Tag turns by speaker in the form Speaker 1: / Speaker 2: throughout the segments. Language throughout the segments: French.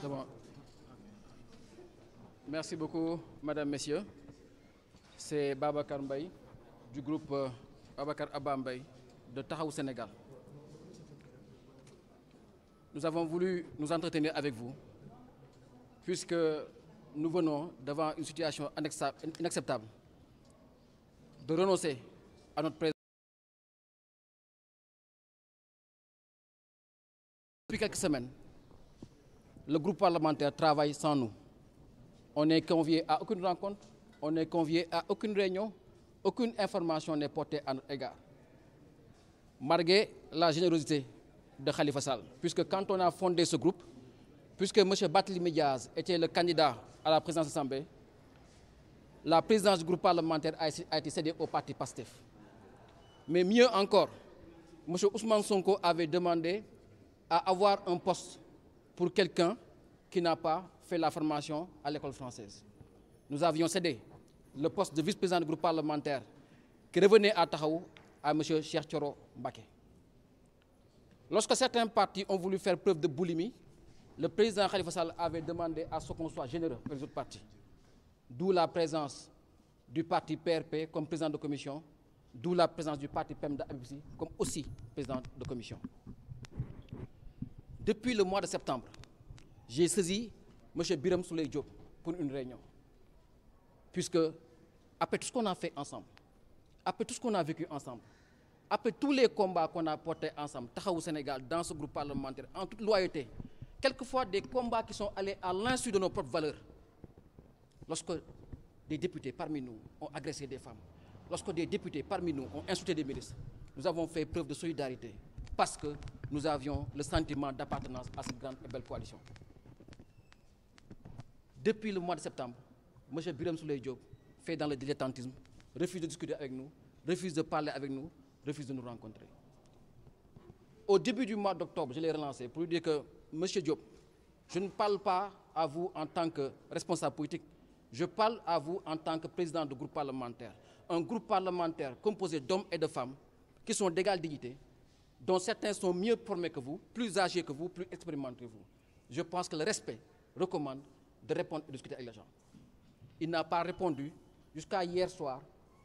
Speaker 1: C'est bon. Merci beaucoup, Madame, Messieurs. C'est Babacar Mbaye du groupe Babacar Abba Mbaye de Taxawu Sénégal. Nous avons voulu nous entretenir avec vous puisque nous venons devant une situation inacceptable de renoncer à notre président. Depuis quelques semaines, le groupe parlementaire travaille sans nous. On n'est convié à aucune rencontre, on n'est convié à aucune réunion, aucune information n'est portée à notre égard. Malgré la générosité de Khalifa Sall, puisque quand on a fondé ce groupe, puisque M. Barthélémy Diaz était le candidat à la présidence de l'Assemblée, la présidence du groupe parlementaire a été cédée au parti PASTEF. Mais mieux encore, M. Ousmane Sonko avait demandé à avoir un poste pour quelqu'un qui n'a pas fait la formation à l'école française. Nous avions cédé le poste de vice-président du groupe parlementaire qui revenait à Taxawu à M. Cheikh Thioro Mbacké. Lorsque certains partis ont voulu faire preuve de boulimie, le président Khalifa Sall avait demandé à ce qu'on soit généreux avec les autres partis. D'où la présence du parti PRP comme président de commission, d'où la présence du parti PEMDA comme aussi président de commission. Depuis le mois de septembre, j'ai saisi M. Birame Souleye Diop pour une réunion. Puisque, après tout ce qu'on a fait ensemble, après tout ce qu'on a vécu ensemble, après tous les combats qu'on a portés ensemble, Taxawu Sénégal, dans ce groupe parlementaire, en toute loyauté, quelquefois des combats qui sont allés à l'insu de nos propres valeurs. Lorsque des députés parmi nous ont agressé des femmes, lorsque des députés parmi nous ont insulté des ministres, nous avons fait preuve de solidarité parce que nous avions le sentiment d'appartenance à cette grande et belle coalition. Depuis le mois de septembre, M. Birame Souleye Diop fait dans le dilettantisme, refuse de discuter avec nous, refuse de parler avec nous, refuse de nous rencontrer. Au début du mois d'octobre, je l'ai relancé pour lui dire que M. Diop, je ne parle pas à vous en tant que responsable politique, je parle à vous en tant que président de groupe parlementaire. Un groupe parlementaire composé d'hommes et de femmes qui sont d'égale dignité, dont certains sont mieux formés que vous, plus âgés que vous, plus expérimentés que vous. Je pense que le respect recommande de répondre et de discuter avec les gens. Il n'a pas répondu jusqu'à hier soir,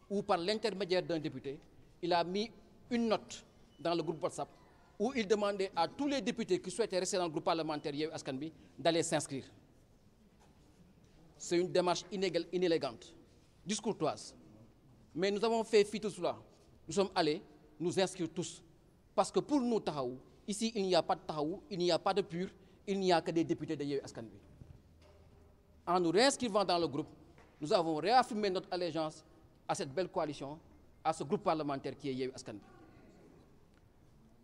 Speaker 1: où par l'intermédiaire d'un député, il a mis une note dans le groupe WhatsApp où il demandait à tous les députés qui souhaitaient rester dans le groupe parlementaire Yewwi Askan Wi d'aller s'inscrire. C'est une démarche inélégante, discourtoise. Mais nous avons fait fi de cela. Nous sommes allés nous inscrire tous. Parce que pour nous, Taxawu, ici, il n'y a pas de Taxawu, il n'y a pas de PUR, il n'y a que des députés de Yewwi Askan Wi. En nous réinscrivant dans le groupe, nous avons réaffirmé notre allégeance à cette belle coalition, à ce groupe parlementaire qui est Yewwi Askan Wi.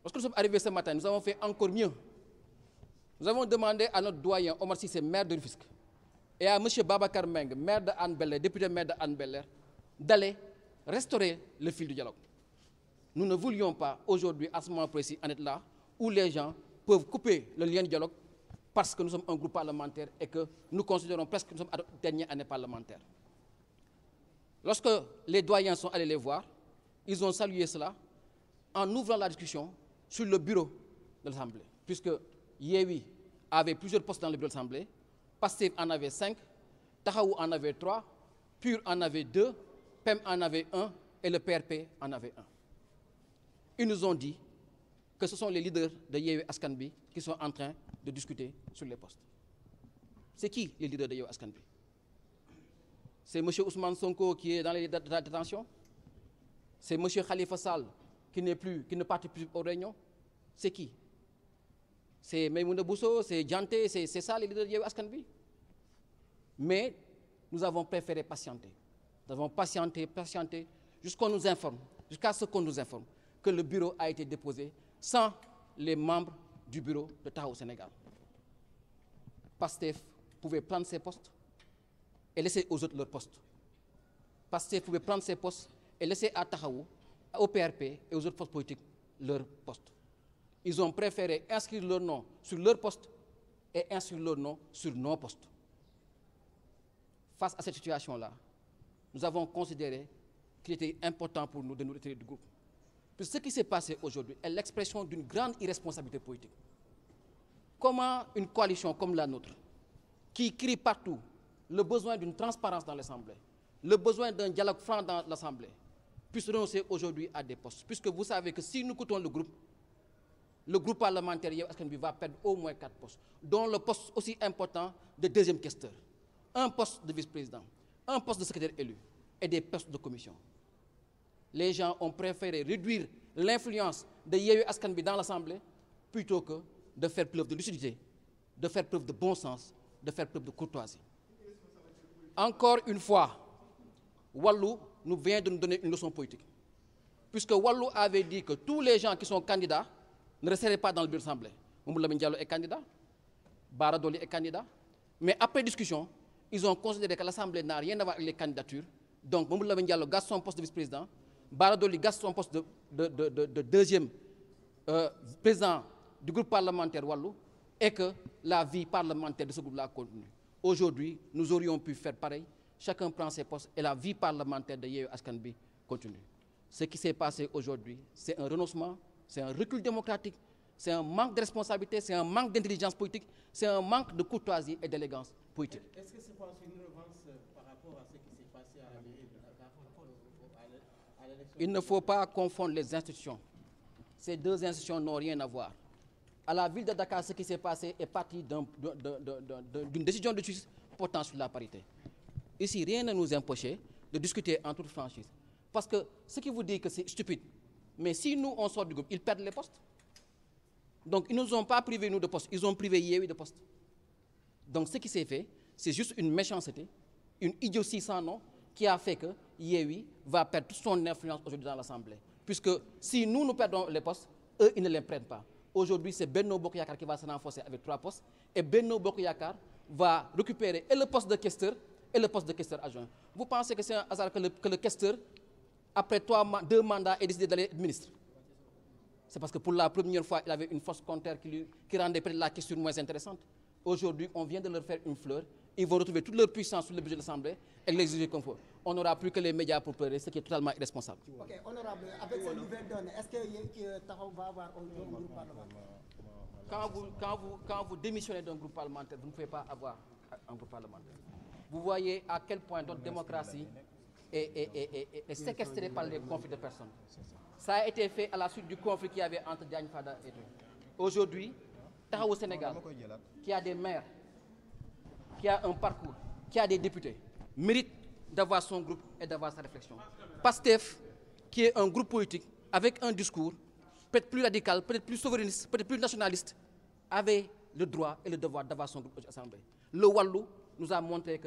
Speaker 1: Lorsque nous sommes arrivés ce matin, nous avons fait encore mieux. Nous avons demandé à notre doyen Omar Cissé, maire de Rufisque, et à M. Babacar Mbengue, maire de Hann Bel-Air, député maire de Hann Bel-Air, d'aller restaurer le fil du dialogue. Nous ne voulions pas aujourd'hui, à ce moment précis, en être là, où les gens peuvent couper le lien de dialogue parce que nous sommes un groupe parlementaire et que nous considérons presque que nous sommes à notre dernière année parlementaire. Lorsque les doyens sont allés les voir, ils ont salué cela en ouvrant la discussion sur le bureau de l'Assemblée. Puisque Yewwi avait plusieurs postes dans le bureau de l'Assemblée, PASTEF en avait 5, Taxawu en avait 3, PUR en avait 2, PEM en avait 1 et le PRP en avait 1. Ils nous ont dit que ce sont les leaders de Yewwi Askan Wi qui sont en train de discuter sur les postes. C'est qui les leaders de Yewwi Askan Wi? C'est M. Ousmane Sonko qui est dans les détentions? C'est M. Khalifa Sall qui ne participe plus aux réunions? C'est qui? C'est Maïmouna Bousso, c'est Dianté, c'est ça les leaders de Yewwi Askan Wi? Mais nous avons préféré patienter. Nous avons patienté jusqu'à ce qu'on nous informe que le bureau a été déposé sans les membres du bureau de Taxawu Sénégal. PASTEF pouvait prendre ses postes et laisser aux autres leurs postes. PASTEF pouvait prendre ses postes et laisser à Taxawu, au PRP et aux autres forces politiques leurs postes. Ils ont préféré inscrire leur nom sur leur poste et inscrire leur nom sur nos postes. Face à cette situation-là, nous avons considéré qu'il était important pour nous de nous retirer du groupe. Puis ce qui s'est passé aujourd'hui est l'expression d'une grande irresponsabilité politique. Comment une coalition comme la nôtre, qui crie partout le besoin d'une transparence dans l'Assemblée, le besoin d'un dialogue franc dans l'Assemblée, puisse renoncer aujourd'hui à des postes. Puisque vous savez que si nous quittons le groupe parlementaire Yewwi Askan Wi va perdre au moins 4 postes, dont le poste aussi important de deuxième questeur, un poste de vice-président, un poste de secrétaire élu et des postes de commission. Les gens ont préféré réduire l'influence de Yewwi Askan Wi dans l'Assemblée plutôt que de faire preuve de lucidité, de faire preuve de bon sens, de faire preuve de courtoisie. Encore une fois, Wallu nous vient de nous donner une leçon politique. Puisque Wallu avait dit que tous les gens qui sont candidats ne resteraient pas dans le bureau de l'Assemblée. Mamadou Lamine Diallo est candidat, Bara Dolly est candidat. Mais après discussion, ils ont considéré que l'Assemblée n'a rien à voir avec les candidatures. Donc Mamadou Lamine Diallo garde son poste de vice-président, Bara Dolly garde son poste de deuxième président du groupe parlementaire Wallu, et que la vie parlementaire de ce groupe-là continue. Aujourd'hui, nous aurions pu faire pareil. Chacun prend ses postes et la vie parlementaire de Yewwi Askan Wi continue. Ce qui s'est passé aujourd'hui, c'est un renoncement, c'est un recul démocratique, c'est un manque de responsabilité, c'est un manque d'intelligence politique, c'est un manque de courtoisie et d'élégance politique.
Speaker 2: Est-ce que c'est pas une revanche par rapport à ce qui s'est passé à la mairie de Dakar à l'élection?
Speaker 1: Il ne faut pas confondre les institutions. Ces deux institutions n'ont rien à voir. À la ville de Dakar, ce qui s'est passé est parti d'une décision de justice portant sur la parité. Ici, rien ne nous empêche de discuter en toute franchise. Parce que ce qui vous dit que c'est stupide, mais si nous, on sort du groupe, ils perdent les postes. Donc, ils ne nous ont pas privé, nous, de postes. Ils ont privé Yewwi de postes. Donc, ce qui s'est fait, c'est juste une méchanceté, une idiotie sans nom, qui a fait que Yewwi va perdre toute son influence aujourd'hui dans l'Assemblée. Puisque si nous perdons les postes, eux, ils ne les prennent pas. Aujourd'hui, c'est Benno Bokk Yakaar qui va se renforcer avec 3 postes. Et Benno Bokk Yakaar va récupérer et le poste de questeur et le poste de questeur adjoint. Vous pensez que c'est un hasard que le questeur, après 2 mandats, ait décidé d'aller être ministre? C'est parce que pour la première fois, il avait une force contraire qui rendait peut-être la question moins intéressante. Aujourd'hui, on vient de leur faire une fleur. Ils vont retrouver toute leur puissance sur le budget de l'Assemblée et l'exiger comme faut. On n'aura plus que les médias pour pleurer, ce qui est totalement irresponsable.
Speaker 3: Ok, honorable, avec cette nouvelle donne, est-ce que Taxawu va avoir un groupe parlementaire?
Speaker 1: Quand vous démissionnez d'un groupe parlementaire, vous ne pouvez pas avoir un groupe parlementaire. Vous voyez à quel point notre démocratie est séquestrée par les conflits de personnes. Ça a été fait à la suite du conflit qu'il y avait entre Diagne Fada et nous. Aujourd'hui, Taxawu Sénégal, qui a des maires, qui a un parcours, qui a des députés, mérite d'avoir son groupe et d'avoir sa réflexion. PASTEF, qui est un groupe politique avec un discours peut-être plus radical, peut-être plus souverainiste, peut-être plus nationaliste, avait le droit et le devoir d'avoir son groupe à l'Assemblée. Le Wallu nous a montré que